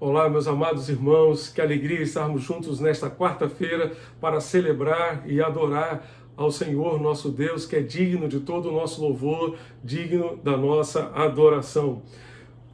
Olá, meus amados irmãos, que alegria estarmos juntos nesta quarta-feira para celebrar e adorar ao Senhor nosso Deus, que é digno de todo o nosso louvor, digno da nossa adoração.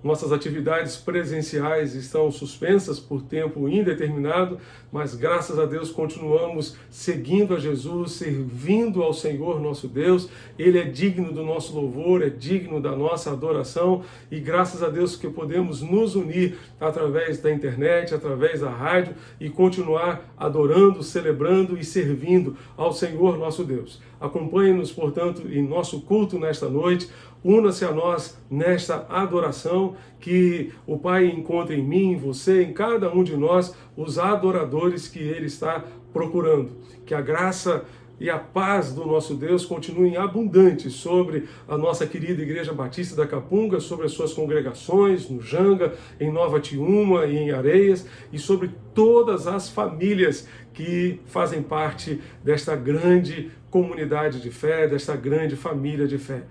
Nossas atividades presenciais estão suspensas por tempo indeterminado, mas graças a Deus continuamos seguindo a Jesus, servindo ao Senhor nosso Deus. Ele é digno do nosso louvor, é digno da nossa adoração e graças a Deus que podemos nos unir através da internet, através da rádio e continuar adorando, celebrando e servindo ao Senhor nosso Deus. Acompanhe-nos, portanto, em nosso culto nesta noite. Una-se a nós nesta adoração, que o Pai encontre em mim, em você, em cada um de nós, os adoradores que Ele está procurando. Que a graça e a paz do nosso Deus continuem abundantes sobre a nossa querida Igreja Batista da Capunga, sobre as suas congregações, no Janga, em Nova Tiúma e em Areias, e sobre todas as famílias que fazem parte desta grande comunidade de fé, desta grande família de fé.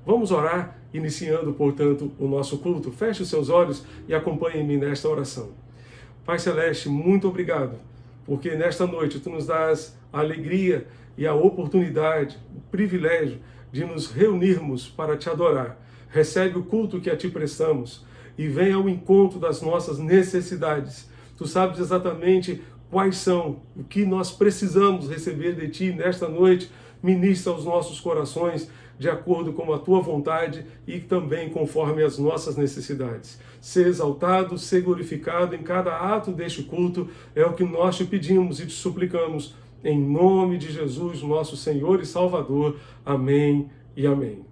Vamos orar, iniciando, portanto, o nosso culto. Feche os seus olhos e acompanhe-me nesta oração. Pai Celeste, muito obrigado, porque nesta noite Tu nos dás a alegria e a oportunidade, o privilégio de nos reunirmos para Te adorar. Recebe o culto que a Ti prestamos e venha ao encontro das nossas necessidades. Tu sabes exatamente quais são, o que nós precisamos receber de Ti nesta noite. Ministra aos nossos corações de acordo com a Tua vontade e também conforme as nossas necessidades. Ser exaltado, ser glorificado em cada ato deste culto é o que nós Te pedimos e Te suplicamos. Em nome de Jesus, nosso Senhor e Salvador. Amém e amém.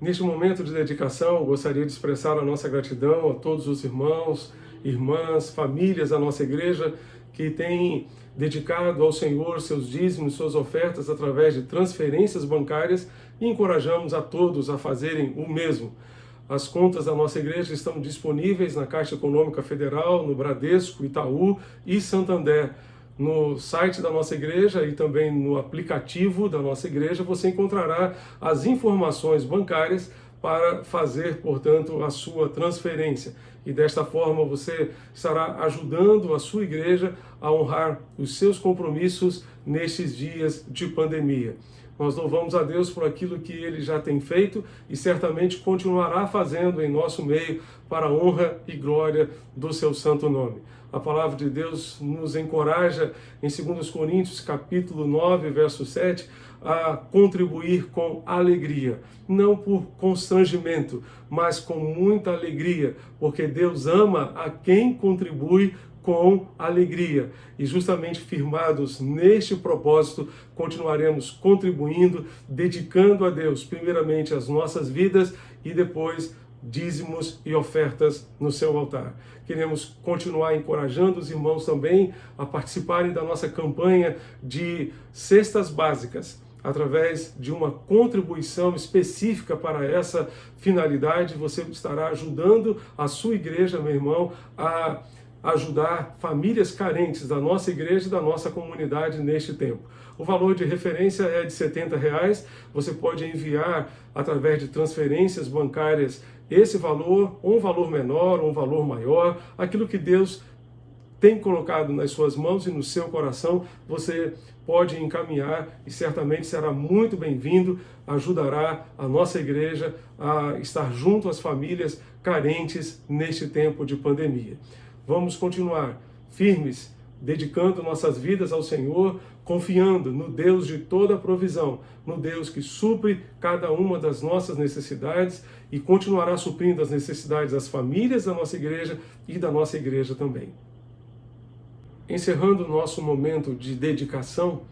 Neste momento de dedicação, gostaria de expressar a nossa gratidão a todos os irmãos, irmãs, famílias da nossa igreja que têm dedicado ao Senhor seus dízimos, suas ofertas através de transferências bancárias e encorajamos a todos a fazerem o mesmo. As contas da nossa igreja estão disponíveis na Caixa Econômica Federal, no Bradesco, Itaú e Santander. no site da nossa igreja e também no aplicativo da nossa igreja, você encontrará as informações bancárias para fazer, portanto, a sua transferência. E desta forma você estará ajudando a sua igreja a honrar os seus compromissos nestes dias de pandemia. Nós louvamos a Deus por aquilo que Ele já tem feito e certamente continuará fazendo em nosso meio para a honra e glória do seu santo nome. A palavra de Deus nos encoraja em 2 Coríntios capítulo 9, verso 7, a contribuir com alegria, não por constrangimento, mas com muita alegria, porque Deus ama a quem contribui com alegria. E justamente firmados neste propósito, continuaremos contribuindo, dedicando a Deus, primeiramente as nossas vidas e depois dízimos e ofertas no seu altar. Queremos continuar encorajando os irmãos também a participarem da nossa campanha de cestas básicas, através de uma contribuição específica para essa finalidade. Você estará ajudando a sua igreja, meu irmão, a ajudar famílias carentes da nossa igreja e da nossa comunidade neste tempo. O valor de referência é de R$70. Você pode enviar através de transferências bancárias esse valor, ou um valor menor, ou um valor maior, aquilo que Deus tem colocado nas suas mãos e no seu coração, você pode encaminhar e certamente será muito bem-vindo, ajudará a nossa igreja a estar junto às famílias carentes neste tempo de pandemia. Vamos continuar firmes, dedicando nossas vidas ao Senhor, confiando no Deus de toda a provisão, no Deus que supre cada uma das nossas necessidades e continuará suprindo as necessidades das famílias da nossa igreja e da nossa igreja também. Encerrando o nosso momento de dedicação,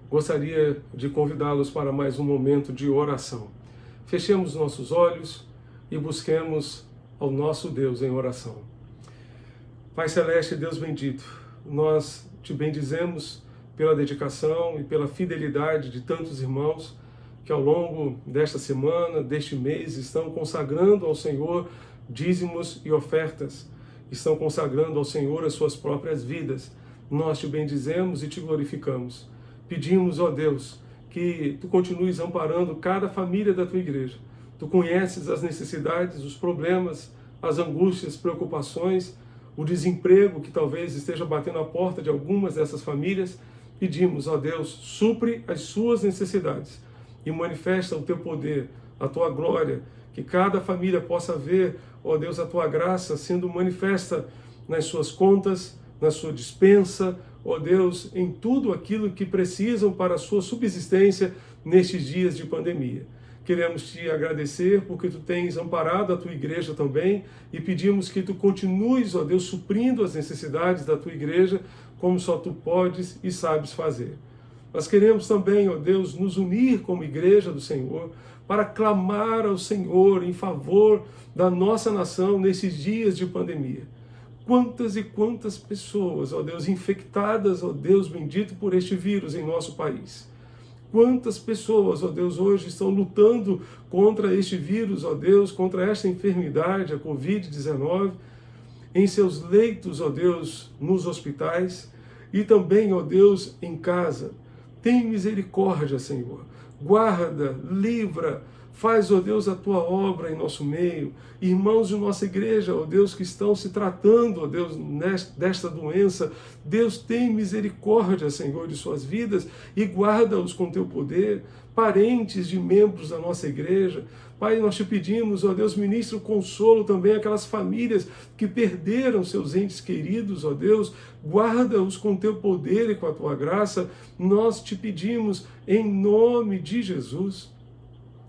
gostaria de convidá-los para mais um momento de oração. Fechemos nossos olhos e busquemos ao nosso Deus em oração. Pai Celeste, Deus bendito, nós te bendizemos pela dedicação e pela fidelidade de tantos irmãos que ao longo desta semana, deste mês, estão consagrando ao Senhor dízimos e ofertas, estão consagrando ao Senhor as suas próprias vidas. Nós te bendizemos e te glorificamos. Pedimos, ó Deus, que tu continues amparando cada família da tua igreja. Tu conheces as necessidades, os problemas, as angústias, preocupações, o desemprego que talvez esteja batendo a porta de algumas dessas famílias. Pedimos, ó Deus, supre as suas necessidades e manifesta o teu poder, a tua glória, que cada família possa ver, ó Deus, a tua graça sendo manifesta nas suas contas, na sua despensa, ó Deus, em tudo aquilo que precisam para a sua subsistência nestes dias de pandemia. Queremos te agradecer porque tu tens amparado a tua igreja também e pedimos que tu continues, ó Deus, suprindo as necessidades da tua igreja como só tu podes e sabes fazer. Nós queremos também, ó Deus, nos unir como igreja do Senhor para clamar ao Senhor em favor da nossa nação nesses dias de pandemia. Quantas e quantas pessoas, ó Deus, infectadas, ó Deus bendito, por este vírus em nosso país. Quantas pessoas, ó Deus, hoje estão lutando contra este vírus, ó Deus, contra esta enfermidade, a Covid-19, em seus leitos, ó Deus, nos hospitais e também, ó Deus, em casa. Tem misericórdia, Senhor. Guarda, livra, faz, ó Deus, a tua obra em nosso meio. Irmãos de nossa igreja, ó Deus, que estão se tratando, ó Deus, desta doença. Deus, tem misericórdia, Senhor, de suas vidas e guarda-os com teu poder. Parentes de membros da nossa igreja. Pai, nós te pedimos, ó Deus, ministra o consolo também àquelas famílias que perderam seus entes queridos, ó Deus. Guarda-os com teu poder e com a tua graça. Nós te pedimos em nome de Jesus.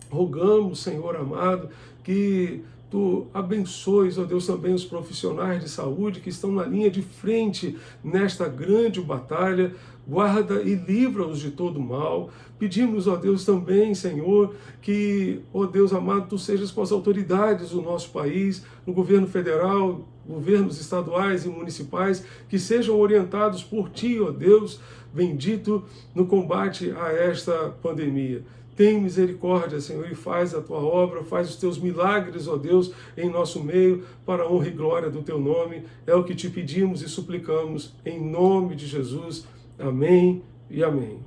Rogamos, Senhor amado, que tu abençoes, ó Deus, também os profissionais de saúde que estão na linha de frente nesta grande batalha. Guarda e livra-os de todo mal. Pedimos, ó Deus, também, Senhor, que, ó Deus amado, tu sejas com as autoridades do nosso país, no governo federal, governos estaduais e municipais, que sejam orientados por ti, ó Deus, bendito, no combate a esta pandemia. Tem misericórdia, Senhor, e faz a tua obra, faz os teus milagres, ó Deus, em nosso meio, para a honra e glória do teu nome. É o que te pedimos e suplicamos, em nome de Jesus. Amém e amém.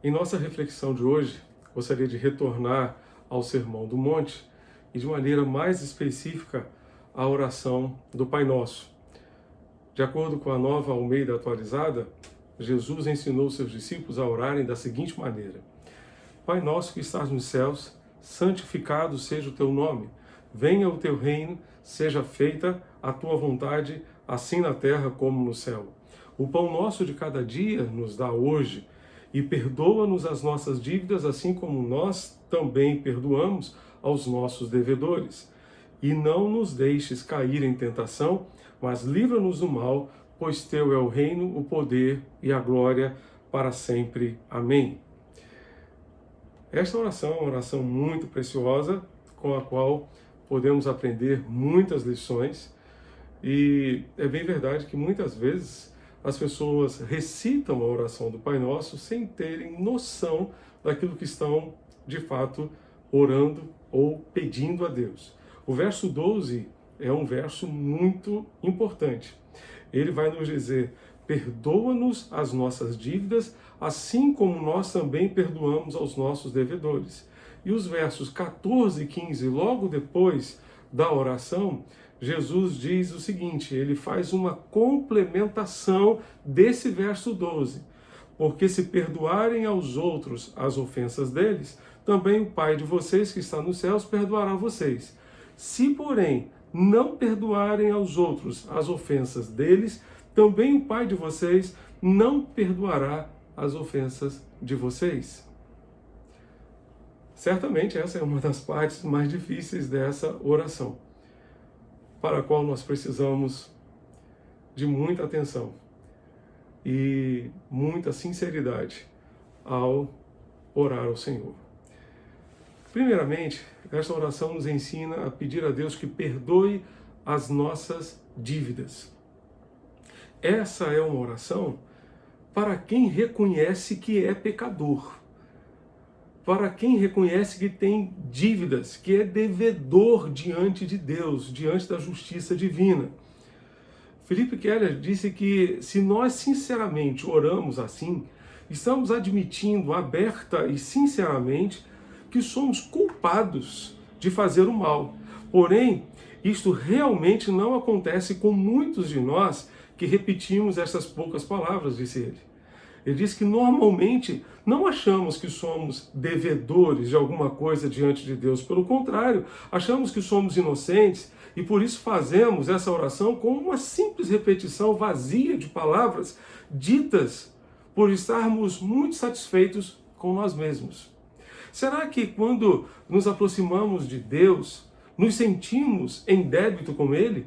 Em nossa reflexão de hoje, gostaria de retornar ao Sermão do Monte e de maneira mais específica à oração do Pai Nosso. De acordo com a Nova Almeida atualizada, Jesus ensinou seus discípulos a orarem da seguinte maneira: Pai nosso que estás nos céus, santificado seja o teu nome. Venha o teu reino, seja feita a a tua vontade, assim na terra como no céu. O pão nosso de cada dia nos dá hoje, e perdoa-nos as nossas dívidas, assim como nós também perdoamos aos nossos devedores. E não nos deixes cair em tentação, mas livra-nos do mal, pois teu é o reino, o poder e a glória para sempre. Amém. Esta oração é uma oração muito preciosa, com a qual podemos aprender muitas lições. E é bem verdade que muitas vezes as pessoas recitam a oração do Pai Nosso sem terem noção daquilo que estão, de fato, orando ou pedindo a Deus. O verso 12 é um verso muito importante. Ele vai nos dizer: perdoa-nos as nossas dívidas, assim como nós também perdoamos aos nossos devedores. E os versos 14 e 15, logo depois da oração, Jesus diz o seguinte, ele faz uma complementação desse verso 12. Porque se perdoarem aos outros as ofensas deles, também o Pai de vocês que está nos céus perdoará vocês. Se, porém, não perdoarem aos outros as ofensas deles, também o Pai de vocês não perdoará as ofensas de vocês. Certamente essa é uma das partes mais difíceis dessa oração, para a qual nós precisamos de muita atenção e muita sinceridade ao orar ao Senhor. Primeiramente, esta oração nos ensina a pedir a Deus que perdoe as nossas dívidas. Essa é uma oração para quem reconhece que é pecador, para quem reconhece que tem dívidas, que é devedor diante de Deus, diante da justiça divina. Philip Keller disse que se nós sinceramente oramos assim, estamos admitindo aberta e sinceramente que somos culpados de fazer o mal. Porém, isto realmente não acontece com muitos de nós que repetimos essas poucas palavras, disse ele. Ele diz que normalmente não achamos que somos devedores de alguma coisa diante de Deus. Pelo contrário, achamos que somos inocentes e por isso fazemos essa oração com uma simples repetição vazia de palavras ditas por estarmos muito satisfeitos com nós mesmos. Será que quando nos aproximamos de Deus, nos sentimos em débito com Ele?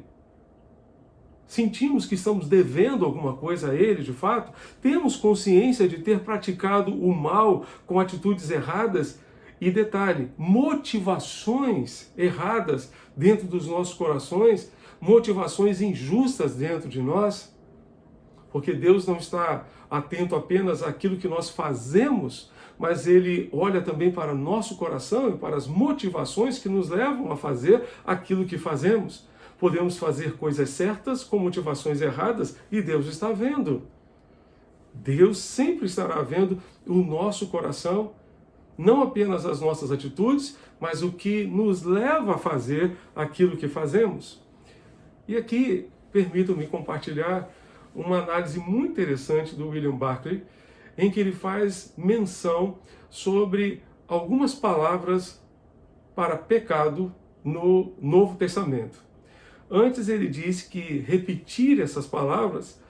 Sentimos que estamos devendo alguma coisa a Ele, de fato? Temos consciência de ter praticado o mal com atitudes erradas? E detalhe, motivações erradas dentro dos nossos corações, motivações injustas dentro de nós? Porque Deus não está atento apenas àquilo que nós fazemos, mas Ele olha também para o nosso coração e para as motivações que nos levam a fazer aquilo que fazemos. Podemos fazer coisas certas com motivações erradas e Deus está vendo. Deus sempre estará vendo o nosso coração, não apenas as nossas atitudes, mas o que nos leva a fazer aquilo que fazemos. E aqui, permitam-me compartilhar uma análise muito interessante do William Barclay, em que ele faz menção sobre algumas palavras para pecado no Novo Testamento. Antes ele disse que repetir essas palavras,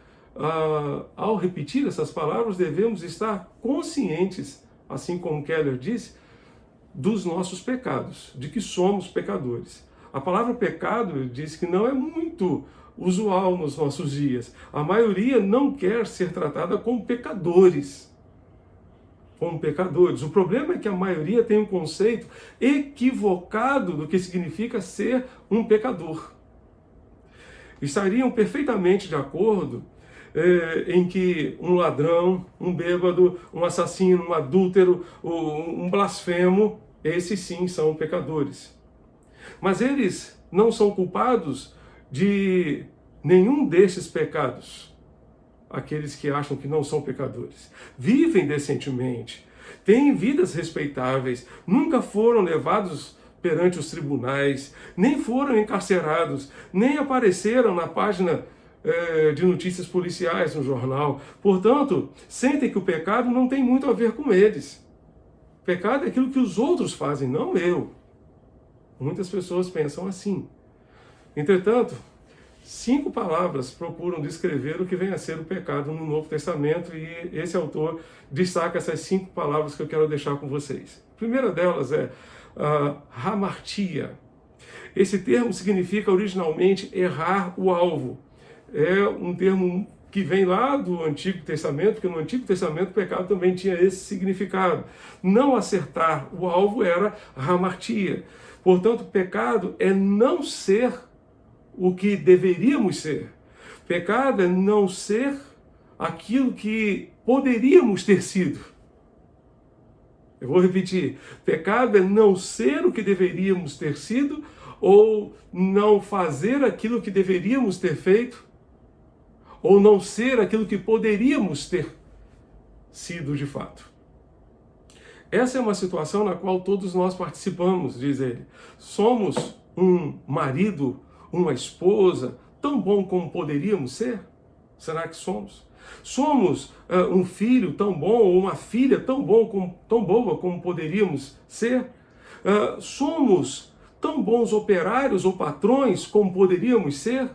ao repetir essas palavras, devemos estar conscientes, assim como Keller disse, dos nossos pecados, de que somos pecadores. A palavra pecado, ele diz que não é muito usual nos nossos dias. A maioria não quer ser tratada como pecadores. O problema é que a maioria tem um conceito equivocado do que significa ser um pecador. Estariam perfeitamente de acordo em que um ladrão, um bêbado, um assassino, um adúltero, um blasfemo, esses sim são pecadores. Mas eles não são culpados de nenhum desses pecados. Aqueles que acham que não são pecadores. Vivem decentemente, têm vidas respeitáveis, nunca foram levados perante os tribunais, nem foram encarcerados, nem apareceram na página de notícias policiais no jornal. Portanto, sentem que o pecado não tem muito a ver com eles. Pecado é aquilo que os outros fazem, não eu. Muitas pessoas pensam assim. Entretanto, 5 palavras procuram descrever o que vem a ser o pecado no Novo Testamento, e esse autor destaca essas 5 palavras que eu quero deixar com vocês. A primeira delas é hamartia. Esse termo significa originalmente errar o alvo. É um termo que vem lá do Antigo Testamento, porque no Antigo Testamento o pecado também tinha esse significado. Não acertar o alvo era hamartia. Portanto, pecado é não ser o que deveríamos ser. Pecado é não ser aquilo que poderíamos ter sido. Eu vou repetir. Pecado é não ser o que deveríamos ter sido, ou não fazer aquilo que deveríamos ter feito, ou não ser aquilo que poderíamos ter sido de fato. Essa é uma situação na qual todos nós participamos, diz ele. Somos um marido, uma esposa, tão bom como poderíamos ser? Será que somos? Somos um filho tão bom, ou uma filha tão boa como poderíamos ser? Somos tão bons operários ou patrões como poderíamos ser?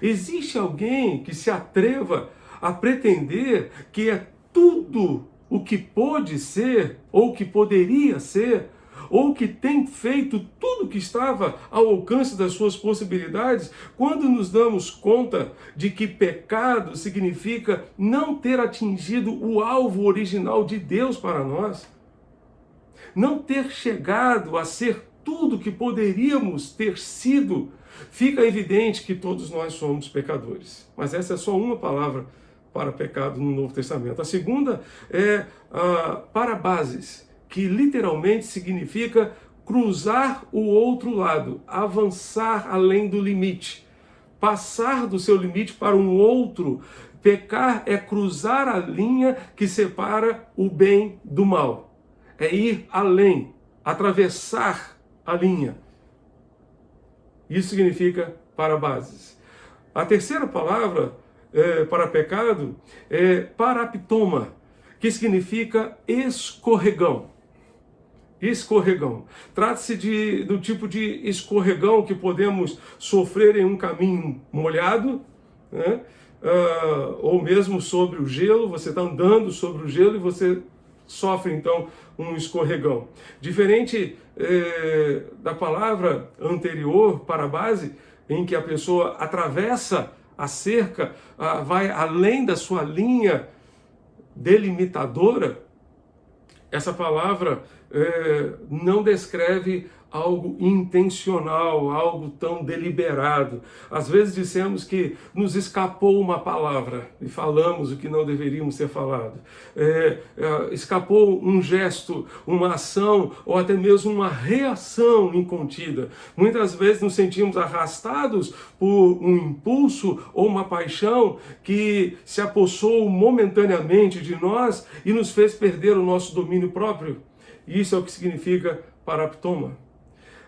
Existe alguém que se atreva a pretender que é tudo o que pode ser, ou que poderia ser, ou que tem feito tudo que estava ao alcance das suas possibilidades, quando nos damos conta de que pecado significa não ter atingido o alvo original de Deus para nós, não ter chegado a ser tudo que poderíamos ter sido, fica evidente que todos nós somos pecadores. Mas essa é só uma palavra para pecado no Novo Testamento. A segunda é parabases, que literalmente significa cruzar o outro lado, avançar além do limite, passar do seu limite para um outro. Pecar é cruzar a linha que separa o bem do mal, é ir além, atravessar a linha. Isso significa parabases. A terceira palavra para pecado é paraptoma, que significa escorregão. Escorregão. Trata-se do tipo de escorregão que podemos sofrer em um caminho molhado, né? Ou mesmo sobre o gelo. Você está andando sobre o gelo e você sofre então um escorregão. Diferente da palavra anterior, parabase, em que a pessoa atravessa a cerca, vai além da sua linha delimitadora, essa palavra não descreve algo intencional, algo tão deliberado. Às vezes dissemos que nos escapou uma palavra e falamos o que não deveríamos ter falado. Escapou um gesto, uma ação ou até mesmo uma reação incontida. Muitas vezes nos sentimos arrastados por um impulso ou uma paixão que se apossou momentaneamente de nós e nos fez perder o nosso domínio próprio. Isso é o que significa paraptoma.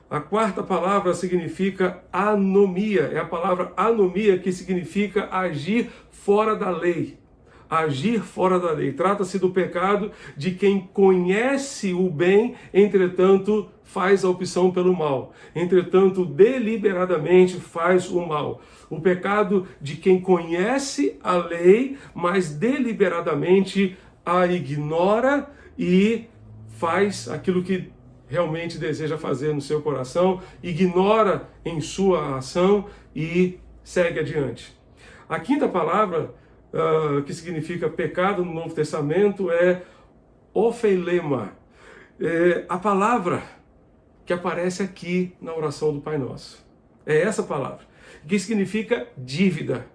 A quarta palavra significa anomia. É a palavra anomia, que significa agir fora da lei. Agir fora da lei. Trata-se do pecado de quem conhece o bem, entretanto faz a opção pelo mal. Entretanto, deliberadamente faz o mal. O pecado de quem conhece a lei, mas deliberadamente a ignora e faz aquilo que realmente deseja fazer no seu coração, ignora em sua ação e segue adiante. A quinta palavra, que significa pecado no Novo Testamento, é ofeilema. A palavra que aparece aqui na oração do Pai Nosso. É essa palavra, que significa dívida.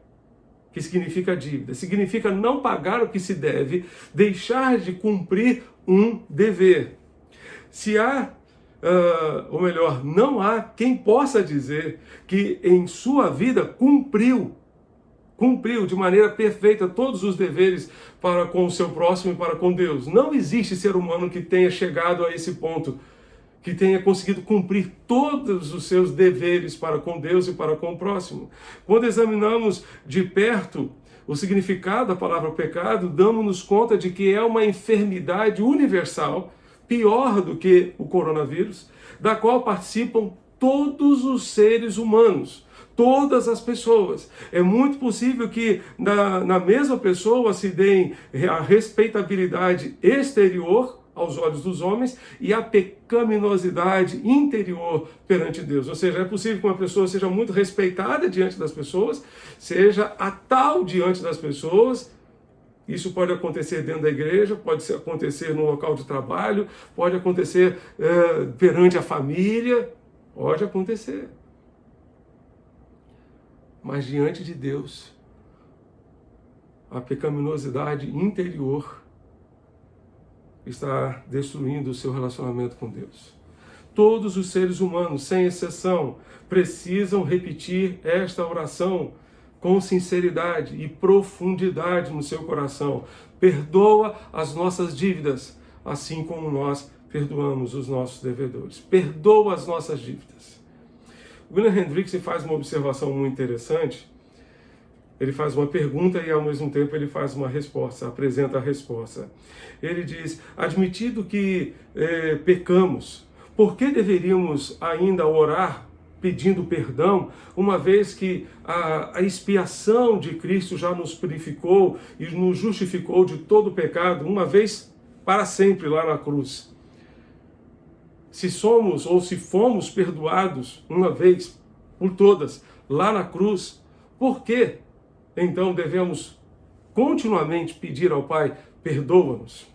Significa não pagar o que se deve, deixar de cumprir um dever. Se há, ou melhor, não há quem possa dizer que em sua vida cumpriu de maneira perfeita todos os deveres para com o seu próximo e para com Deus. Não existe ser humano que tenha chegado a esse ponto, que tenha conseguido cumprir todos os seus deveres para com Deus e para com o próximo. Quando examinamos de perto o significado da palavra pecado, damos-nos conta de que é uma enfermidade universal, pior do que o coronavírus, da qual participam todos os seres humanos. Todas as pessoas. É muito possível que na mesma pessoa se deem a respeitabilidade exterior aos olhos dos homens e a pecaminosidade interior perante Deus. Ou seja, é possível que uma pessoa seja muito respeitada diante das pessoas, seja a tal diante das pessoas. Isso pode acontecer dentro da igreja, pode acontecer no local de trabalho, pode acontecer perante a família, pode acontecer. Mas diante de Deus, a pecaminosidade interior está destruindo o seu relacionamento com Deus. Todos os seres humanos, sem exceção, precisam repetir esta oração com sinceridade e profundidade no seu coração. Perdoa as nossas dívidas, assim como nós perdoamos os nossos devedores. Perdoa as nossas dívidas. William Hendriksen faz uma observação muito interessante. Ele faz uma pergunta e, ao mesmo tempo, ele faz uma resposta, apresenta a resposta. Ele diz, admitido que pecamos, por que deveríamos ainda orar pedindo perdão, uma vez que a expiação de Cristo já nos purificou e nos justificou de todo o pecado, uma vez para sempre lá na cruz? Se somos ou se fomos perdoados uma vez por todas lá na cruz, por que então devemos continuamente pedir ao Pai, perdoa-nos?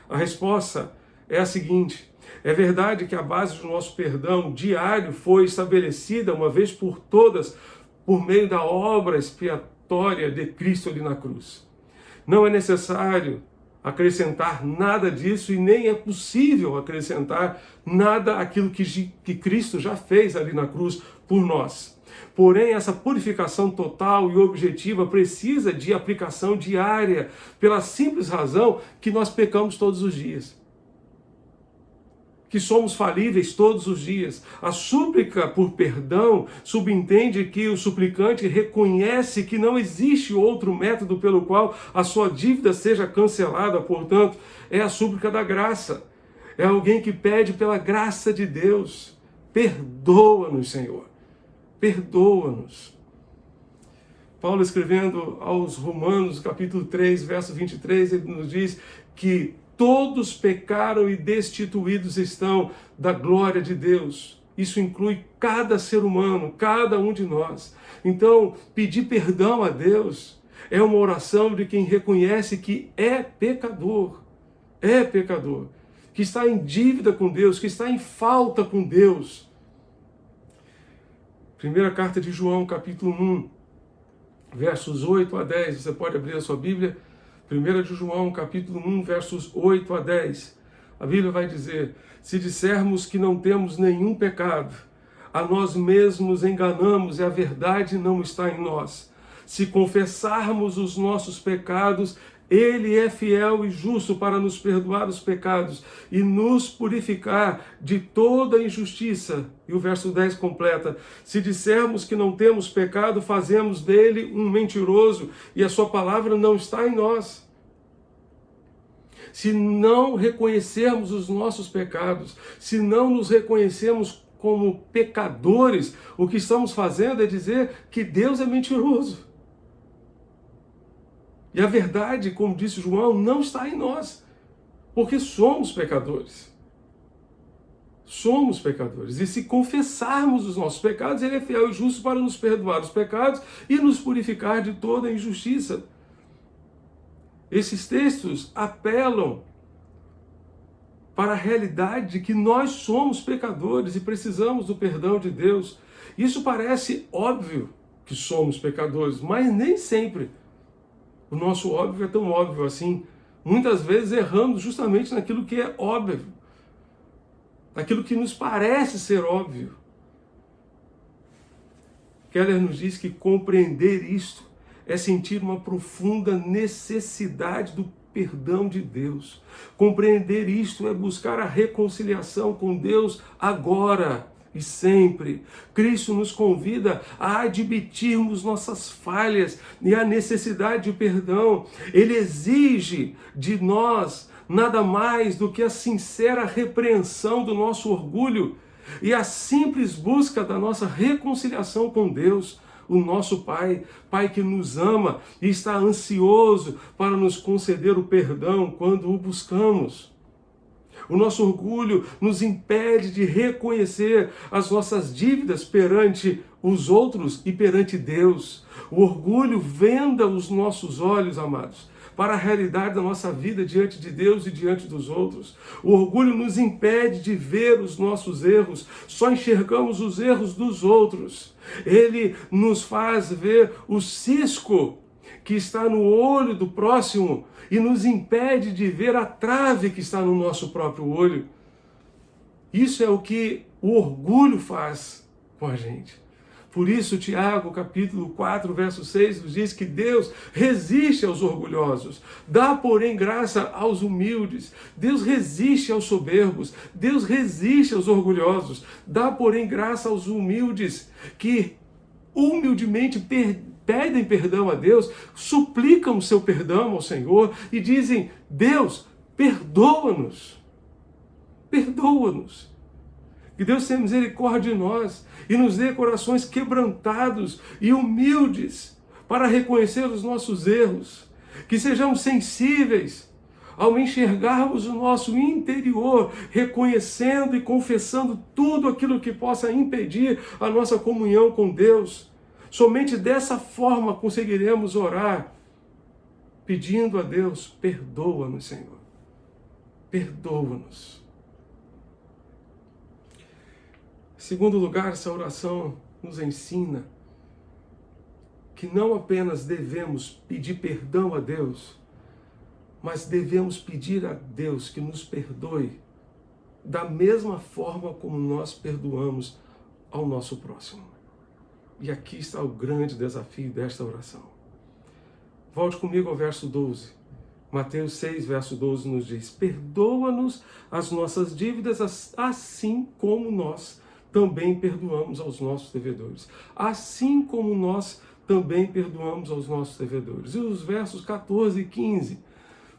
A resposta é a seguinte: é verdade que a base do nosso perdão diário foi estabelecida uma vez por todas por meio da obra expiatória de Cristo ali na cruz. Não é necessário acrescentar nada disso e nem é possível acrescentar nada àquilo que Cristo já fez ali na cruz por nós. Porém, essa purificação total e objetiva precisa de aplicação diária, pela simples razão que nós pecamos todos os dias. Que somos falíveis todos os dias. A súplica por perdão subentende que o suplicante reconhece que não existe outro método pelo qual a sua dívida seja cancelada, portanto, é a súplica da graça. É alguém que pede pela graça de Deus. Perdoa-nos, Senhor. Perdoa-nos. Paulo, escrevendo aos Romanos, capítulo 3, verso 23, ele nos diz que todos pecaram e destituídos estão da glória de Deus. Isso inclui cada ser humano, cada um de nós. Então, pedir perdão a Deus é uma oração de quem reconhece que é pecador, que está em dívida com Deus, que está em falta com Deus. Primeira carta de João, capítulo 1, versos 8 a 10. Você pode abrir a sua Bíblia. 1 de João, capítulo 1, versos 8 a 10. A Bíblia vai dizer: se dissermos que não temos nenhum pecado, a nós mesmos enganamos e a verdade não está em nós. Se confessarmos os nossos pecados, Ele é fiel e justo para nos perdoar os pecados e nos purificar de toda injustiça. E o verso 10 completa: se dissermos que não temos pecado, fazemos dele um mentiroso e a sua palavra não está em nós. Se não reconhecermos os nossos pecados, se não nos reconhecermos como pecadores, o que estamos fazendo é dizer que Deus é mentiroso. E a verdade, como disse João, não está em nós, porque somos pecadores. Somos pecadores. E se confessarmos os nossos pecados, Ele é fiel e justo para nos perdoar os pecados e nos purificar de toda injustiça. Esses textos apelam para a realidade de que nós somos pecadores e precisamos do perdão de Deus. Isso parece óbvio que somos pecadores, mas nem sempre o nosso óbvio é tão óbvio assim. Muitas vezes erramos justamente naquilo que é óbvio, naquilo que nos parece ser óbvio. Keller nos diz que compreender isto é sentir uma profunda necessidade do perdão de Deus. Compreender isto é buscar a reconciliação com Deus agora e sempre. Cristo nos convida a admitirmos nossas falhas e a necessidade de perdão. Ele exige de nós nada mais do que a sincera repreensão do nosso orgulho e a simples busca da nossa reconciliação com Deus, o nosso Pai, Pai que nos ama e está ansioso para nos conceder o perdão quando o buscamos. O nosso orgulho nos impede de reconhecer as nossas dívidas perante os outros e perante Deus. O orgulho venda os nossos olhos, amados, para a realidade da nossa vida diante de Deus e diante dos outros. O orgulho nos impede de ver os nossos erros, só enxergamos os erros dos outros. Ele nos faz ver o cisco que está no olho do próximo e nos impede de ver a trave que está no nosso próprio olho. Isso é o que o orgulho faz com a gente. Por isso, Tiago, capítulo 4, verso 6, nos diz que Deus resiste aos orgulhosos, dá, porém, graça aos humildes. Deus resiste aos soberbos, Deus resiste aos orgulhosos, dá, porém, graça aos humildes, que humildemente pedem perdão a Deus, suplicam o seu perdão ao Senhor e dizem: Deus, perdoa-nos. Perdoa-nos. Que Deus tenha misericórdia de nós e nos dê corações quebrantados e humildes para reconhecer os nossos erros. Que sejamos sensíveis ao enxergarmos o nosso interior, reconhecendo e confessando tudo aquilo que possa impedir a nossa comunhão com Deus. Somente dessa forma conseguiremos orar, pedindo a Deus: perdoa-nos, Senhor. Perdoa-nos. Em segundo lugar, essa oração nos ensina que não apenas devemos pedir perdão a Deus, mas devemos pedir a Deus que nos perdoe da mesma forma como nós perdoamos ao nosso próximo. E aqui está o grande desafio desta oração. Volte comigo ao verso 12. Mateus 6, verso 12 nos diz: perdoa-nos as nossas dívidas, assim como nós também perdoamos aos nossos devedores. Assim como nós também perdoamos aos nossos devedores. E os versos 14 e 15.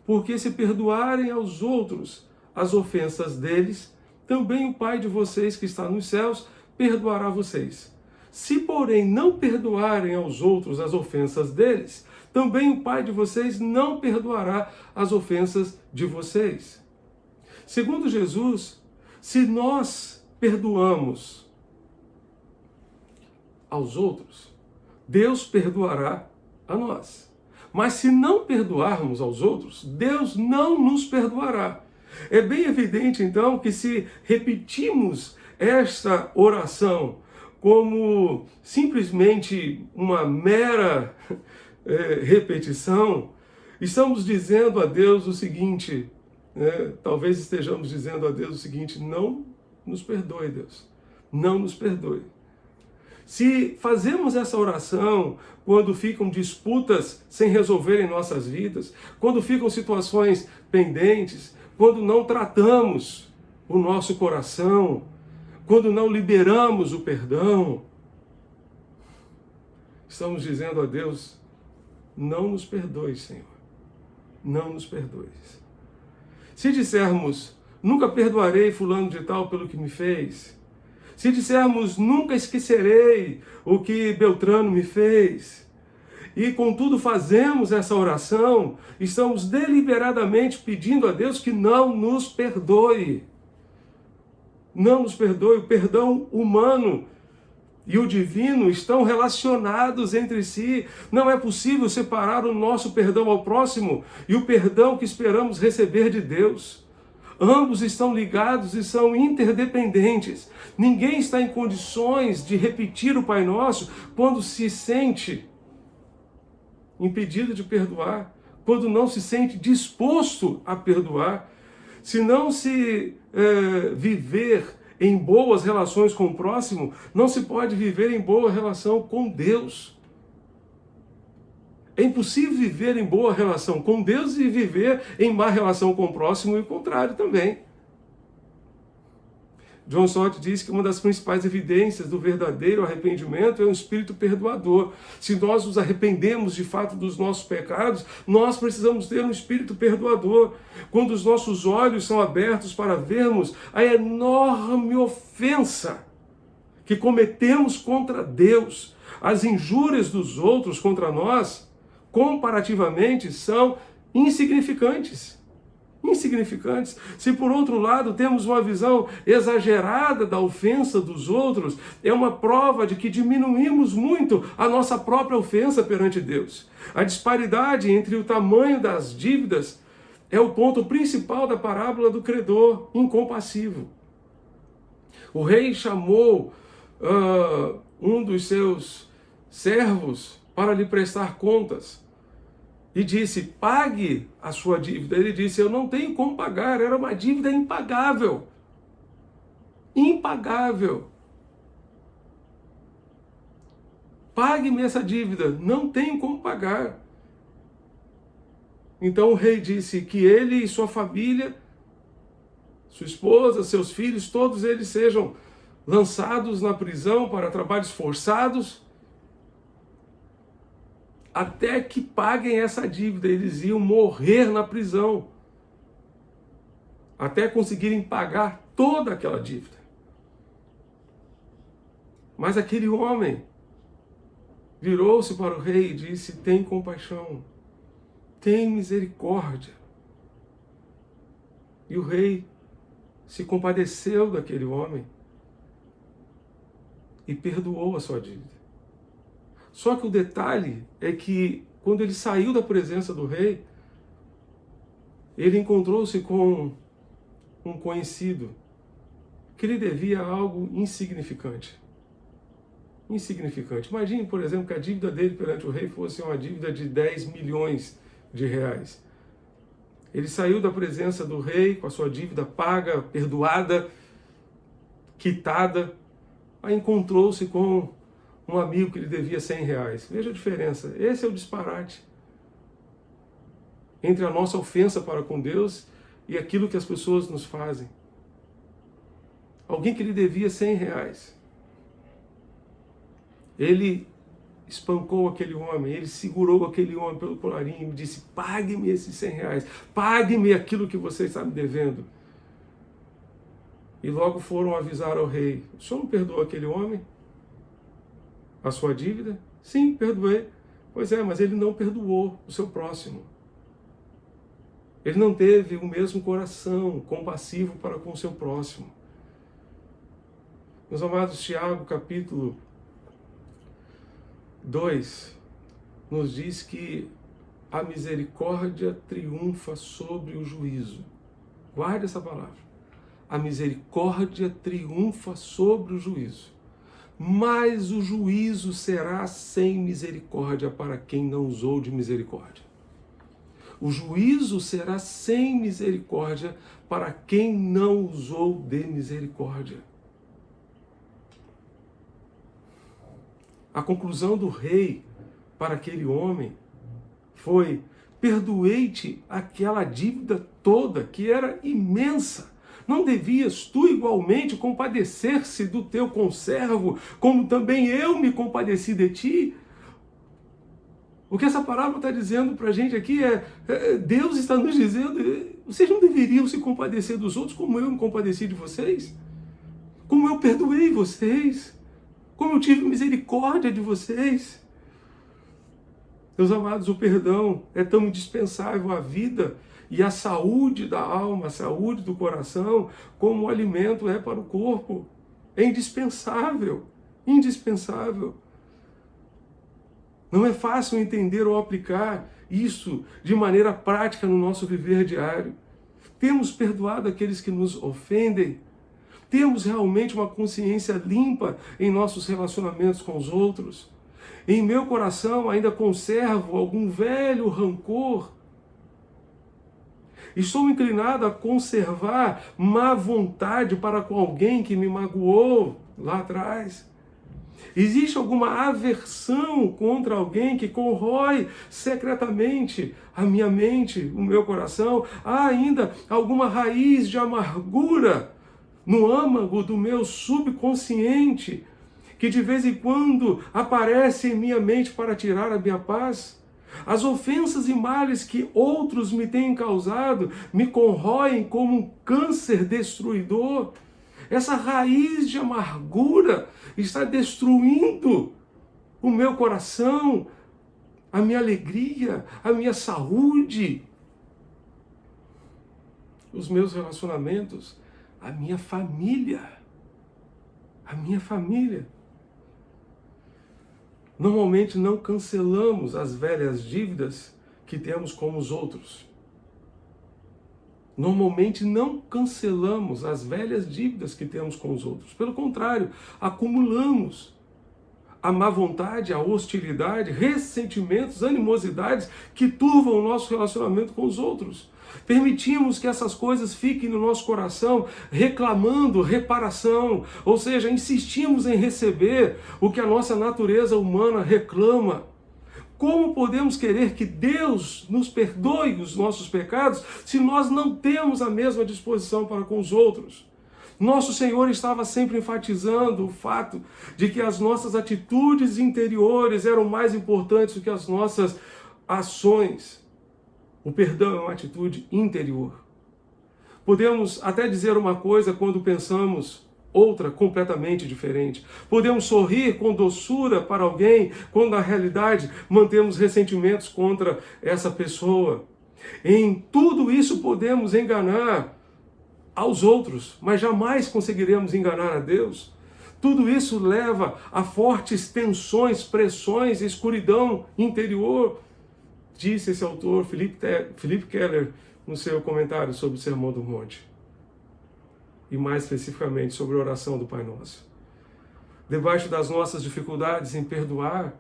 Porque se perdoarem aos outros as ofensas deles, também o Pai de vocês que está nos céus perdoará vocês. Se, porém, não perdoarem aos outros as ofensas deles, também o Pai de vocês não perdoará as ofensas de vocês. Segundo Jesus, se nós perdoamos aos outros, Deus perdoará a nós. Mas se não perdoarmos aos outros, Deus não nos perdoará. É bem evidente, então, que se repetimos esta oração como simplesmente uma mera repetição, estamos dizendo a Deus o seguinte, talvez estejamos dizendo a Deus o seguinte: não nos perdoe, Deus, não nos perdoe. Se fazemos essa oração quando ficam disputas sem resolver em nossas vidas, quando ficam situações pendentes, quando não tratamos o nosso coração, quando não liberamos o perdão, estamos dizendo a Deus: não nos perdoe, Senhor, não nos perdoe. Se dissermos: nunca perdoarei fulano de tal pelo que me fez, se dissermos: nunca esquecerei o que Beltrano me fez, e contudo fazemos essa oração, estamos deliberadamente pedindo a Deus que não nos perdoe. Não nos perdoe. O perdão humano e o divino estão relacionados entre si. Não é possível separar o nosso perdão ao próximo e o perdão que esperamos receber de Deus. Ambos estão ligados e são interdependentes. Ninguém está em condições de repetir o Pai Nosso quando se sente impedido de perdoar, quando não se sente disposto a perdoar. Se não se viver em boas relações com o próximo, não se pode viver em boa relação com Deus. É impossível viver em boa relação com Deus e viver em má relação com o próximo e o contrário também. John Stott diz que uma das principais evidências do verdadeiro arrependimento é um espírito perdoador. Se nós nos arrependemos de fato dos nossos pecados, nós precisamos ter um espírito perdoador. Quando os nossos olhos são abertos para vermos a enorme ofensa que cometemos contra Deus, as injúrias dos outros contra nós, comparativamente, são insignificantes. Insignificantes. Se por outro lado temos uma visão exagerada da ofensa dos outros, é uma prova de que diminuímos muito a nossa própria ofensa perante Deus. A disparidade entre o tamanho das dívidas é o ponto principal da parábola do credor incompassivo. O rei chamou um dos seus servos para lhe prestar contas e disse: pague a sua dívida. Ele disse: eu não tenho como pagar, era uma dívida impagável. Impagável. Pague-me essa dívida, não tenho como pagar. Então o rei disse que ele e sua família, sua esposa, seus filhos, todos eles sejam lançados na prisão para trabalhos forçados, até que paguem essa dívida. Eles iam morrer na prisão, até conseguirem pagar toda aquela dívida. Mas aquele homem virou-se para o rei e disse: tem compaixão, tem misericórdia. E o rei se compadeceu daquele homem e perdoou a sua dívida. Só que o detalhe é que, quando ele saiu da presença do rei, ele encontrou-se com um conhecido que lhe devia algo insignificante. Insignificante. Imagine, por exemplo, que a dívida dele perante o rei fosse uma dívida de 10 milhões de reais. Ele saiu da presença do rei com a sua dívida paga, perdoada, quitada, aí encontrou-se com um amigo que lhe devia 100 reais. Veja a diferença. Esse é o disparate entre a nossa ofensa para com Deus e aquilo que as pessoas nos fazem. Alguém que lhe devia 100 reais. Ele espancou aquele homem, ele segurou aquele homem pelo colarinho e disse: pague-me esses 100 reais, pague-me aquilo que você está me devendo. E logo foram avisar ao rei: o senhor não perdoou aquele homem? A sua dívida? Sim, perdoei. Pois é, mas ele não perdoou o seu próximo. Ele não teve o mesmo coração compassivo para com o seu próximo. Meus amados, Tiago, capítulo 2, nos diz que a misericórdia triunfa sobre o juízo. Guarde essa palavra. A misericórdia triunfa sobre o juízo. Mas o juízo será sem misericórdia para quem não usou de misericórdia. O juízo será sem misericórdia para quem não usou de misericórdia. A conclusão do rei para aquele homem foi: perdoei-te aquela dívida toda, que era imensa. Não devias tu igualmente compadecer-se do teu conservo, como também eu me compadeci de ti? O que essa parábola está dizendo para a gente aqui Deus está nos dizendo: vocês não deveriam se compadecer dos outros como eu me compadeci de vocês? Como eu perdoei vocês? Como eu tive misericórdia de vocês? Meus amados, o perdão é tão indispensável à vida e à saúde da alma, à saúde do coração, como o alimento é para o corpo. É indispensável, indispensável. Não é fácil entender ou aplicar isso de maneira prática no nosso viver diário. Temos perdoado aqueles que nos ofendem? Temos realmente uma consciência limpa em nossos relacionamentos com os outros? Em meu coração ainda conservo algum velho rancor? Estou inclinado a conservar má vontade para com alguém que me magoou lá atrás? Existe alguma aversão contra alguém que corrói secretamente a minha mente, o meu coração? Há ainda alguma raiz de amargura no âmago do meu subconsciente, que de vez em quando aparece em minha mente para tirar a minha paz. As ofensas e males que outros me têm causado me corroem como um câncer destruidor. Essa raiz de amargura está destruindo o meu coração, a minha alegria, a minha saúde, os meus relacionamentos, a minha família. A minha família. Normalmente não cancelamos as velhas dívidas que temos com os outros. Normalmente não cancelamos as velhas dívidas que temos com os outros. Pelo contrário, acumulamos a má vontade, a hostilidade, ressentimentos, animosidades que turvam o nosso relacionamento com os outros. Permitimos que essas coisas fiquem no nosso coração, reclamando reparação, ou seja, insistimos em receber o que a nossa natureza humana reclama. Como podemos querer que Deus nos perdoe os nossos pecados se nós não temos a mesma disposição para com os outros? Nosso Senhor estava sempre enfatizando o fato de que as nossas atitudes interiores eram mais importantes do que as nossas ações. O perdão é uma atitude interior. Podemos até dizer uma coisa quando pensamos outra completamente diferente. Podemos sorrir com doçura para alguém quando na realidade mantemos ressentimentos contra essa pessoa. Em tudo isso podemos enganar aos outros, mas jamais conseguiremos enganar a Deus. Tudo isso leva a fortes tensões, pressões, escuridão interior, disse esse autor, Philip Keller, no seu comentário sobre o Sermão do Monte. E mais especificamente sobre a oração do Pai Nosso. Debaixo das nossas dificuldades em perdoar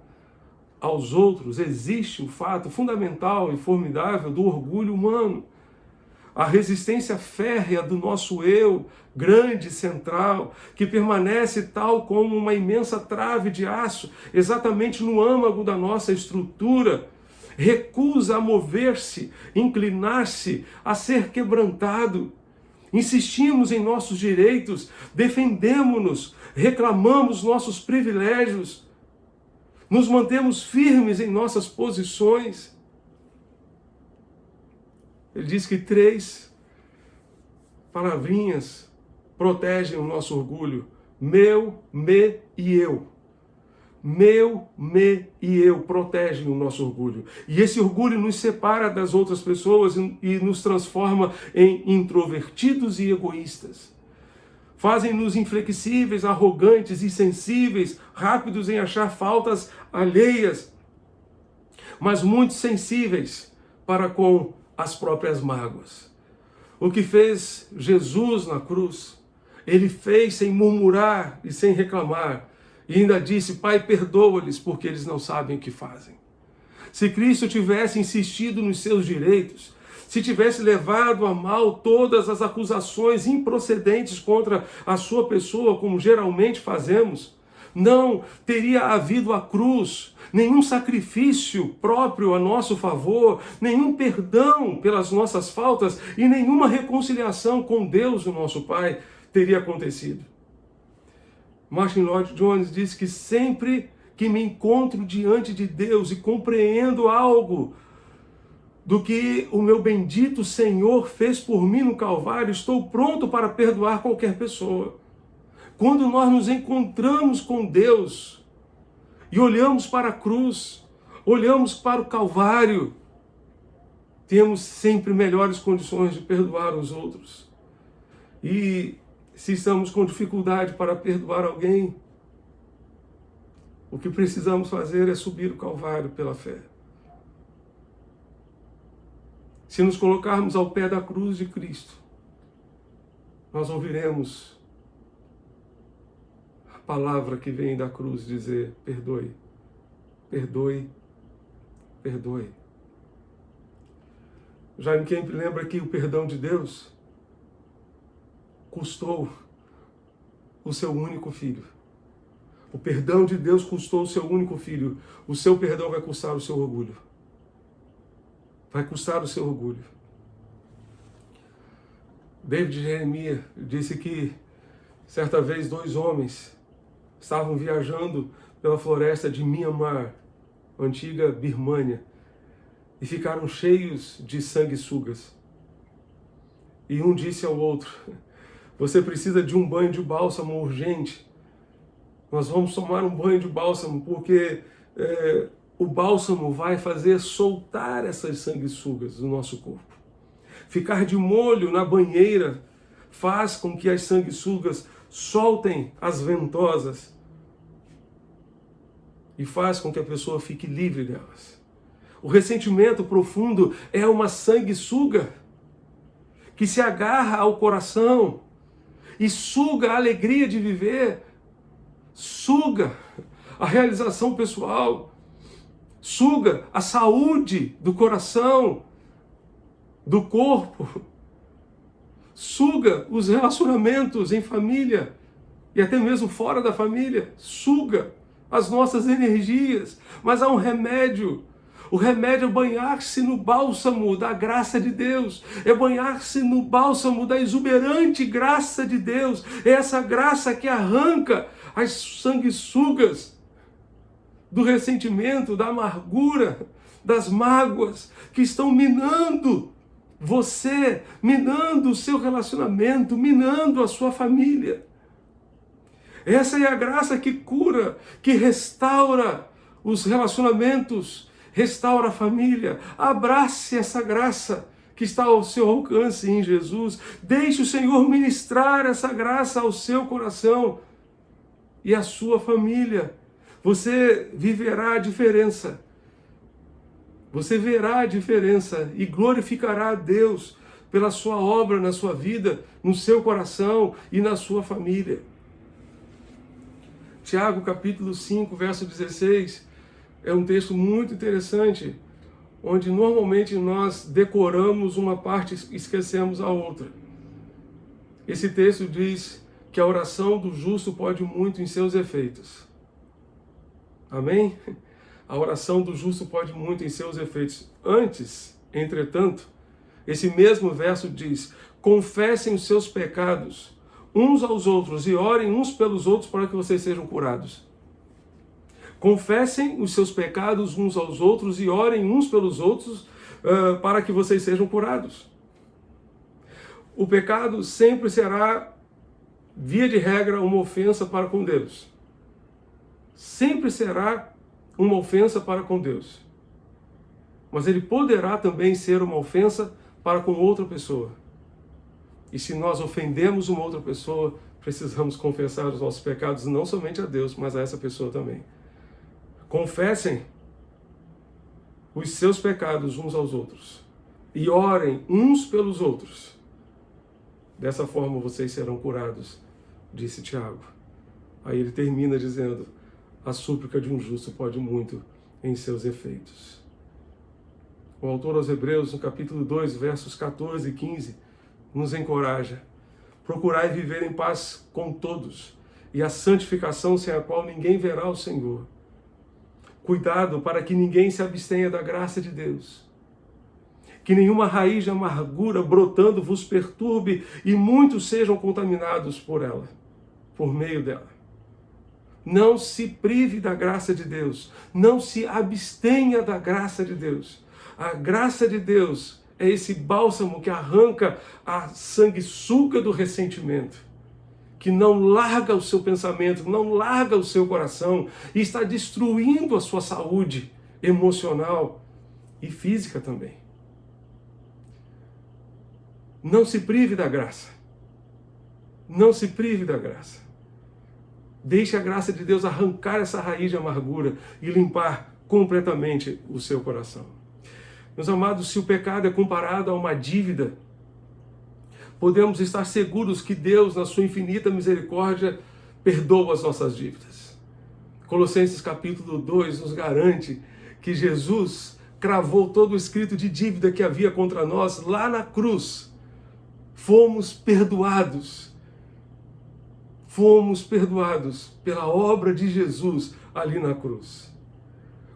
aos outros, existe o fato fundamental e formidável do orgulho humano. A resistência férrea do nosso eu, grande, central, que permanece tal como uma imensa trave de aço, exatamente no âmago da nossa estrutura, recusa a mover-se, inclinar-se, a ser quebrantado. Insistimos em nossos direitos, defendemos-nos, reclamamos nossos privilégios, nos mantemos firmes em nossas posições. Ele diz que 3 palavrinhas protegem o nosso orgulho: meu, me e eu. Meu, me e eu protegem o nosso orgulho. E esse orgulho nos separa das outras pessoas e nos transforma em introvertidos e egoístas. Fazem-nos inflexíveis, arrogantes, insensíveis, rápidos em achar faltas alheias, mas muito sensíveis para com as próprias mágoas. O que fez Jesus na cruz, ele fez sem murmurar e sem reclamar. E ainda disse: Pai, perdoa-lhes, porque eles não sabem o que fazem. Se Cristo tivesse insistido nos seus direitos, se tivesse levado a mal todas as acusações improcedentes contra a sua pessoa, como geralmente fazemos, não teria havido a cruz, nenhum sacrifício próprio a nosso favor, nenhum perdão pelas nossas faltas e nenhuma reconciliação com Deus, o nosso Pai, teria acontecido. Martin Lloyd-Jones diz que sempre que me encontro diante de Deus e compreendo algo do que o meu bendito Senhor fez por mim no Calvário, estou pronto para perdoar qualquer pessoa. Quando nós nos encontramos com Deus e olhamos para a cruz, olhamos para o Calvário, temos sempre melhores condições de perdoar os outros. E se estamos com dificuldade para perdoar alguém, o que precisamos fazer é subir o Calvário pela fé. Se nos colocarmos ao pé da cruz de Cristo, nós ouviremos a palavra que vem da cruz dizer: perdoe, perdoe, perdoe. Jaime Kemp lembra que o perdão de Deus custou o seu único filho. O perdão de Deus custou o seu único filho. O seu perdão vai custar o seu orgulho. Vai custar o seu orgulho. David Jeremias disse que Certa vez, 2 homens estavam viajando pela floresta de Myanmar, antiga Birmânia, e ficaram cheios de sanguessugas. E um disse ao outro: você precisa de um banho de bálsamo urgente. Nós vamos tomar um banho de bálsamo porque o bálsamo vai fazer soltar essas sanguessugas do nosso corpo. Ficar de molho na banheira faz com que as sanguessugas soltem as ventosas e faz com que a pessoa fique livre delas. O ressentimento profundo é uma sanguessuga que se agarra ao coração e suga a alegria de viver, suga a realização pessoal, suga a saúde do coração, do corpo, suga os relacionamentos em família e até mesmo fora da família, suga as nossas energias. Mas há um remédio. O remédio é banhar-se no bálsamo da graça de Deus, é banhar-se no bálsamo da exuberante graça de Deus, é essa graça que arranca as sanguessugas do ressentimento, da amargura, das mágoas que estão minando você, minando o seu relacionamento, minando a sua família. Essa é a graça que cura, que restaura os relacionamentos, restaura a família. Abrace essa graça que está ao seu alcance em Jesus. Deixe o Senhor ministrar essa graça ao seu coração e à sua família. Você viverá a diferença. Você verá a diferença e glorificará a Deus pela sua obra na sua vida, no seu coração e na sua família. Tiago capítulo 5, verso 16, é um texto muito interessante, onde normalmente nós decoramos uma parte e esquecemos a outra. Esse texto diz que a oração do justo pode muito em seus efeitos. Amém? A oração do justo pode muito em seus efeitos. Antes, entretanto, esse mesmo verso diz: confessem os seus pecados uns aos outros e orem uns pelos outros para que vocês sejam curados. Confessem os seus pecados uns aos outros e orem uns pelos outros para que vocês sejam curados. O pecado sempre será, via de regra, uma ofensa para com Deus. Sempre será uma ofensa para com Deus. Mas ele poderá também ser uma ofensa para com outra pessoa. E se nós ofendemos uma outra pessoa, precisamos confessar os nossos pecados não somente a Deus, mas a essa pessoa também. Confessem os seus pecados uns aos outros e orem uns pelos outros. Dessa forma vocês serão curados, disse Tiago. Aí ele termina dizendo: a súplica de um justo pode muito em seus efeitos. O autor aos Hebreus, no capítulo 2, versos 14 e 15, nos encoraja: procurai viver em paz com todos, e a santificação sem a qual ninguém verá o Senhor. Cuidado para que ninguém se abstenha da graça de Deus. Que nenhuma raiz de amargura brotando vos perturbe e muitos sejam contaminados por ela, por meio dela. Não se prive da graça de Deus. Não se abstenha da graça de Deus. A graça de Deus é esse bálsamo que arranca a sanguessuga do ressentimento, que não larga o seu pensamento, não larga o seu coração e está destruindo a sua saúde emocional e física também. Não se prive da graça. Não se prive da graça. Deixe a graça de Deus arrancar essa raiz de amargura e limpar completamente o seu coração. Meus amados, se o pecado é comparado a uma dívida, podemos estar seguros que Deus, na sua infinita misericórdia, perdoa as nossas dívidas. Colossenses capítulo 2 nos garante que Jesus cravou todo o escrito de dívida que havia contra nós lá na cruz. Fomos perdoados. Fomos perdoados pela obra de Jesus ali na cruz.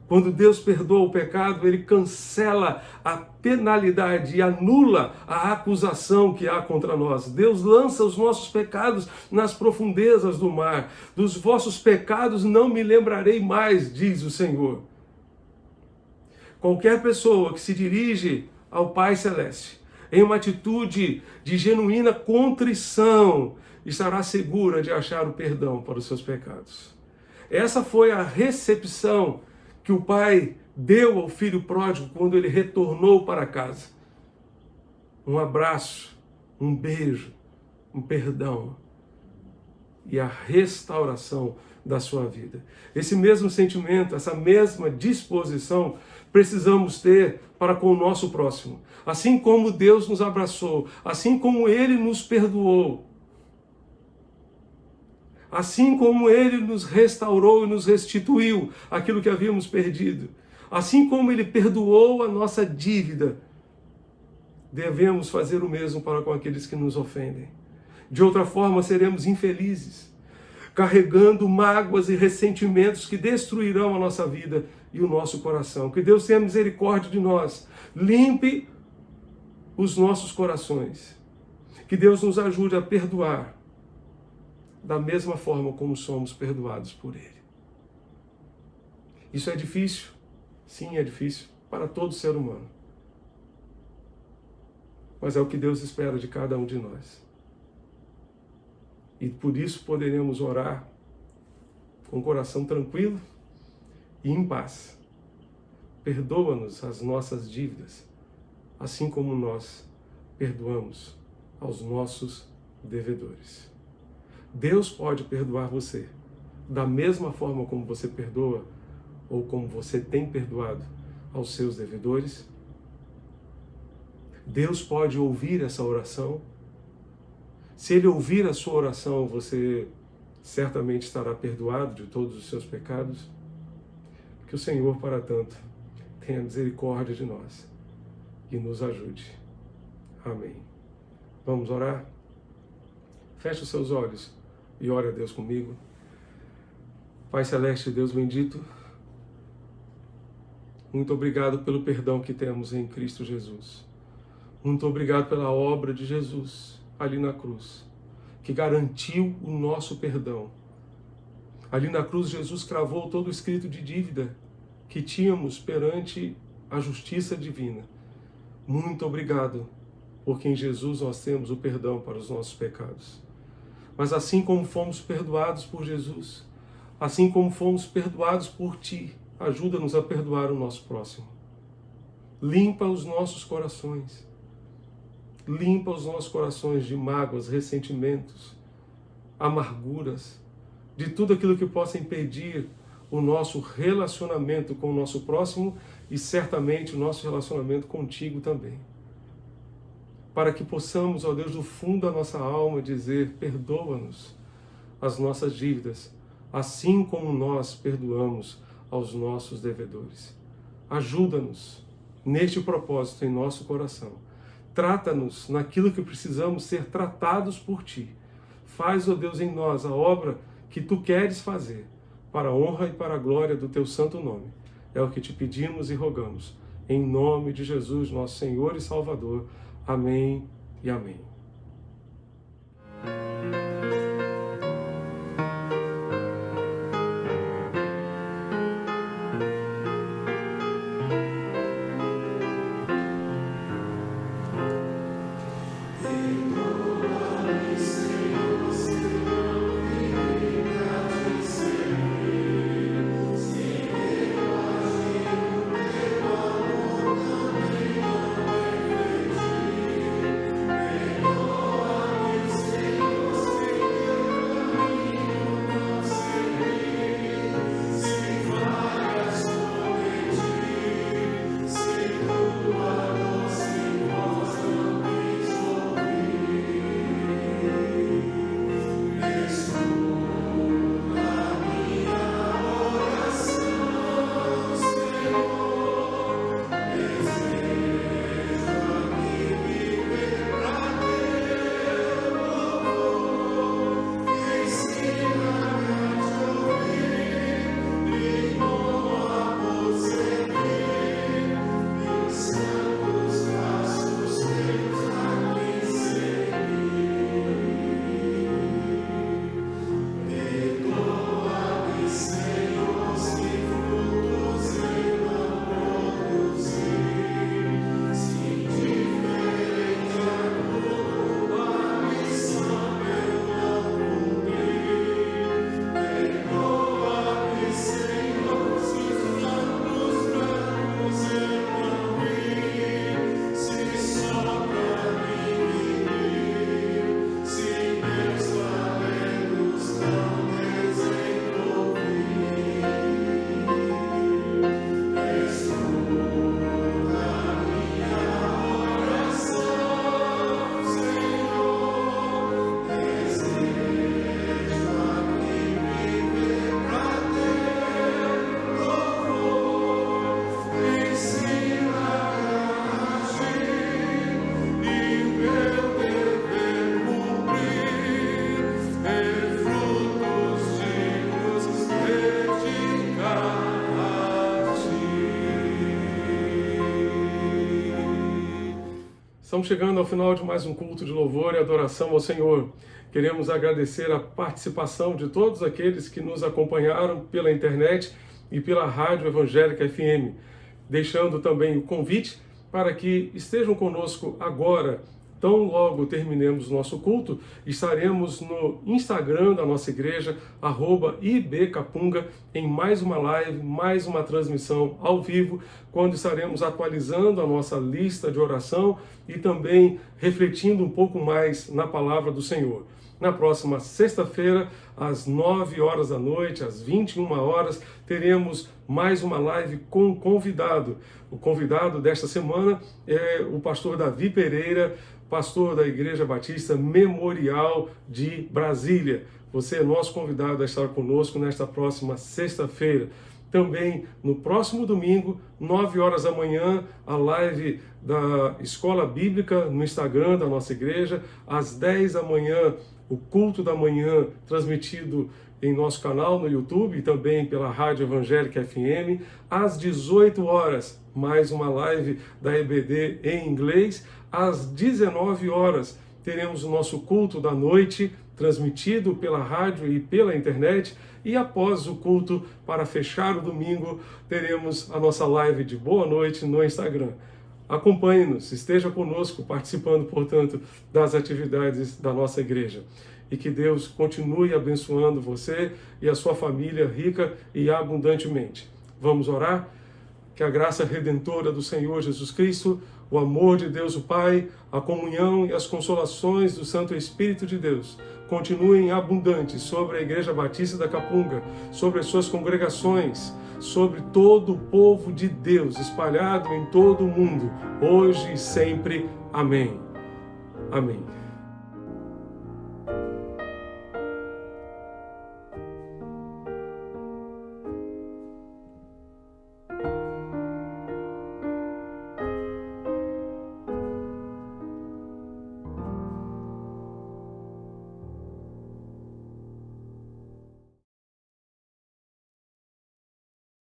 Quando Deus perdoa o pecado, Ele cancela a penalidade e anula a acusação que há contra nós. Deus lança os nossos pecados nas profundezas do mar. Dos vossos pecados não me lembrarei mais, diz o Senhor. Qualquer pessoa que se dirige ao Pai Celeste em uma atitude de genuína contrição estará segura de achar o perdão para os seus pecados. Essa foi a recepção que o pai deu ao filho pródigo quando ele retornou para casa. Um abraço, um beijo, um perdão e a restauração da sua vida. Esse mesmo sentimento, essa mesma disposição precisamos ter para com o nosso próximo. Assim como Deus nos abraçou, assim como Ele nos perdoou, assim como Ele nos restaurou e nos restituiu aquilo que havíamos perdido, assim como Ele perdoou a nossa dívida, devemos fazer o mesmo para com aqueles que nos ofendem. De outra forma, seremos infelizes, carregando mágoas e ressentimentos que destruirão a nossa vida e o nosso coração. Que Deus tenha misericórdia de nós, limpe os nossos corações. Que Deus nos ajude a perdoar da mesma forma como somos perdoados por Ele. Isso é difícil? Sim, é difícil para todo ser humano. Mas é o que Deus espera de cada um de nós. E por isso poderemos orar com o coração tranquilo e em paz. Perdoa-nos as nossas dívidas, assim como nós perdoamos aos nossos devedores. Deus pode perdoar você da mesma forma como você perdoa ou como você tem perdoado aos seus devedores. Deus pode ouvir essa oração. Se Ele ouvir a sua oração, você certamente estará perdoado de todos os seus pecados. Que o Senhor, para tanto, tenha misericórdia de nós e nos ajude. Amém. Vamos orar? Feche os seus olhos e ore a Deus comigo. Pai Celeste, Deus bendito, muito obrigado pelo perdão que temos em Cristo Jesus. Muito obrigado pela obra de Jesus ali na cruz, que garantiu o nosso perdão. Ali na cruz, Jesus cravou todo o escrito de dívida que tínhamos perante a justiça divina. Muito obrigado, porque em Jesus nós temos o perdão para os nossos pecados. Mas assim como fomos perdoados por Jesus, assim como fomos perdoados por Ti, ajuda-nos a perdoar o nosso próximo. Limpa os nossos corações. Limpa os nossos corações de mágoas, ressentimentos, amarguras, de tudo aquilo que possa impedir o nosso relacionamento com o nosso próximo e certamente o nosso relacionamento contigo também. Para que possamos, ó Deus, do fundo da nossa alma dizer: perdoa-nos as nossas dívidas, assim como nós perdoamos aos nossos devedores. Ajuda-nos neste propósito em nosso coração. Trata-nos naquilo que precisamos ser tratados por Ti. Faz, ó Deus, em nós a obra que Tu queres fazer, para a honra e para a glória do Teu santo nome. É o que te pedimos e rogamos. Em nome de Jesus, nosso Senhor e Salvador. Amém e amém. Estamos chegando ao final de mais um culto de louvor e adoração ao Senhor. Queremos agradecer a participação de todos aqueles que nos acompanharam pela internet e pela Rádio Evangélica FM, deixando também o convite para que estejam conosco agora. Tão logo terminemos nosso culto, estaremos no Instagram da nossa igreja, @ibcapunga, em mais uma live, mais uma transmissão ao vivo, quando estaremos atualizando a nossa lista de oração e também refletindo um pouco mais na palavra do Senhor. Na próxima sexta-feira, às 9 horas da noite, às 21 horas, teremos mais uma live com convidado. O convidado desta semana é o pastor Davi Pereira, pastor da Igreja Batista Memorial de Brasília. Você é nosso convidado a estar conosco nesta próxima sexta-feira. Também no próximo domingo, 9 horas da manhã, a live da Escola Bíblica no Instagram da nossa igreja. Às 10 da manhã, o culto da manhã transmitido em nosso canal no YouTube e também pela Rádio Evangélica FM. Às 18 horas, mais uma live da EBD em inglês. Às 19 horas, teremos o nosso culto da noite, transmitido pela rádio e pela internet. E após o culto, para fechar o domingo, teremos a nossa live de boa noite no Instagram. Acompanhe-nos, esteja conosco, participando, portanto, das atividades da nossa igreja. E que Deus continue abençoando você e a sua família rica e abundantemente. Vamos orar? Que a graça redentora do Senhor Jesus Cristo, o amor de Deus o Pai, a comunhão e as consolações do Santo Espírito de Deus continuem abundantes sobre a Igreja Batista da Capunga, sobre as suas congregações, sobre todo o povo de Deus espalhado em todo o mundo, hoje e sempre. Amém. Amém.